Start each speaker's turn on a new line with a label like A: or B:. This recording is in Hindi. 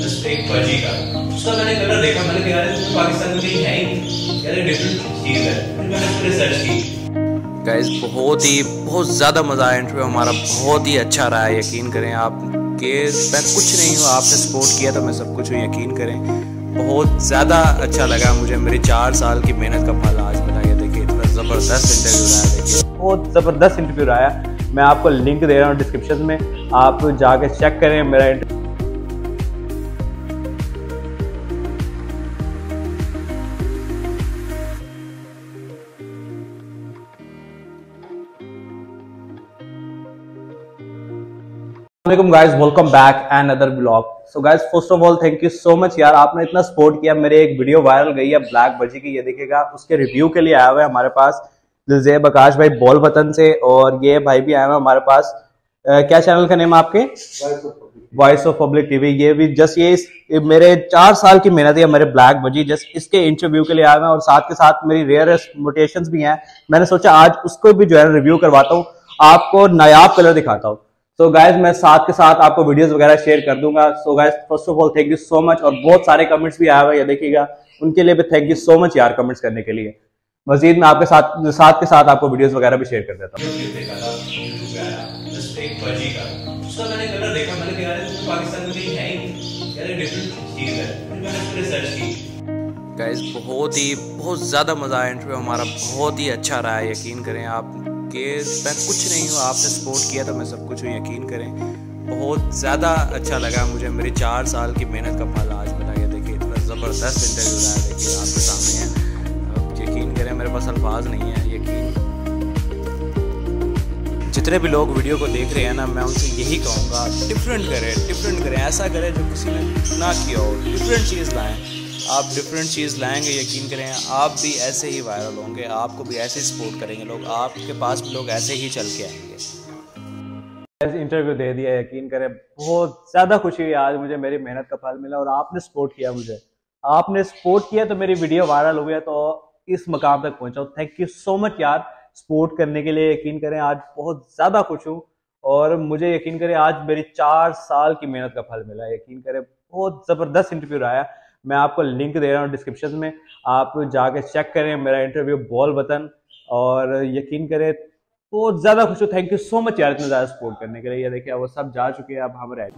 A: जस्ट एक फर्जी का उसका मैंने कलर देखा, मैंने कहा यार इसमें पाकिस्तान में कहीं है ही नहीं यार, डिफरेंट चीज है। फिर मैंने उस पर रिसर्च की।
B: गाइस बहुत ज़्यादा मज़ा आया, इंटरव्यू हमारा बहुत ही अच्छा रहा है। यकीन करें आप कि मैं कुछ नहीं हूँ, आपने सपोर्ट किया तो मैं सब कुछ हूँ। यकीन करें बहुत ज़्यादा अच्छा लगा मुझे, मेरी 4 साल की मेहनत का फल आज मिला। ये देखिए इतना ज़बरदस्त इंटरव्यू रहा है, देखिए बहुत ज़बरदस्त इंटरव्यू रहा है। मैं आपको लिंक दे रहा हूँ डिस्क्रिप्शन में, आप जाके चेक करें मेरा interview. Guys welcome back and other blog. So guys first of all thank you so much यार, आपने इतना सपोर्ट किया। मेरे एक वीडियो वायरल गई है ब्लैक बजी की, ये देखिएगा, उसके रिव्यू के लिए आया हुआ है हमारे पास दिलजेब आकाश भाई बॉल वतन से, और ये भाई भी आया हुआ है हमारे पास। क्या चैनल का नेम है आपके? Voice of public TV. ये भी जस्ट ये मेरे 4 साल की मेहनत है मेरे ब्लैक बजी, जस्ट इसके इंटरव्यू के लिए आया हुआ है, और साथ के साथ मेरी रेयरेस्ट मोटेशंस भी हैं। मैंने सोचा आज उसको भी जो है रिव्यू करवाता हूँ, आपको नायाब कलर दिखाता हूँ। सो गाइज मैं साथ के साथ आपको वीडियोस वगैरह शेयर कर दूंगा। So guys first of all thank you so much, और बहुत सारे कमेंट्स भी आए हुए हैं, देखिएगा, उनके लिए भी थैंक यू सो मच यार कमेंट्स करने के लिए। मजीद मैं आपके साथ के साथ आपको वीडियोस वगैरह भी शेयर कर देता हूँ।
A: उसका मैंने कलर देखा, मैंने कहा यार इसमें पाकिस्तान में कहीं है ही नहीं यार, डिफरेंट चीज है। फिर मैंने उस पर रिसर्च की।
B: गाइस बहुत ज़्यादा मज़ा आया, इंटरव्यू हमारा बहुत ही अच्छा रहा है। यकीन करें आप कि मैं कुछ नहीं हूँ, आपने सपोर्ट किया तो मैं सब कुछ हूँ। यकीन करें बहुत ज़्यादा अच्छा लगा मुझे, मेरी 4 साल की मेहनत का फल आज मिला। ये देखिए इतना ज़बरदस्त इंटरव्यू रहा है, देखिए आपके सामने है। अब यकीन करें मेरे पास अल्फाज नहीं है। यकीन जितने भी लोग वीडियो को देख रहे हैं ना, मैं उनसे यही कहूँगा डिफरेंट करें, ऐसा करें जो किसी ने ना किया हो, डिफरेंट चीज़ लाएँ। आप डिफरेंट चीज़ लाएंगे, यकीन करें आप भी ऐसे ही वायरल होंगे, आपको भी ऐसे ही सपोर्ट करेंगे लोग, आपके पास भी लोग ऐसे ही चल के आएंगे। इंटरव्यू दे दिया, यकीन करें बहुत ज़्यादा खुशी हुई आज मुझे, मेरी मेहनत का फल मिला, और आपने सपोर्ट किया मुझे, आपने सपोर्ट किया तो मेरी वीडियो वायरल हो गया, तो इस मकाम तक पहुंचा। थैंक यू सो मच यार सपोर्ट करने के लिए। यकीन करें आज बहुत ज़्यादा खुश हूँ, और मुझे यकीन करें आज मेरी 4 साल की मेहनत का फल मिला। यकीन करें बहुत ज़बरदस्त इंटरव्यू रहा है। मैं आपको लिंक दे रहा हूँ डिस्क्रिप्शन में, आप जाके चेक करें मेरा इंटरव्यू बॉल वतन, और यकीन करें बहुत ज़्यादा खुश हूँ। थैंक यू सो मच यार इतना ज़्यादा सपोर्ट करने के लिए। ये देखिए वो सब जा चुके हैं, अब हम रह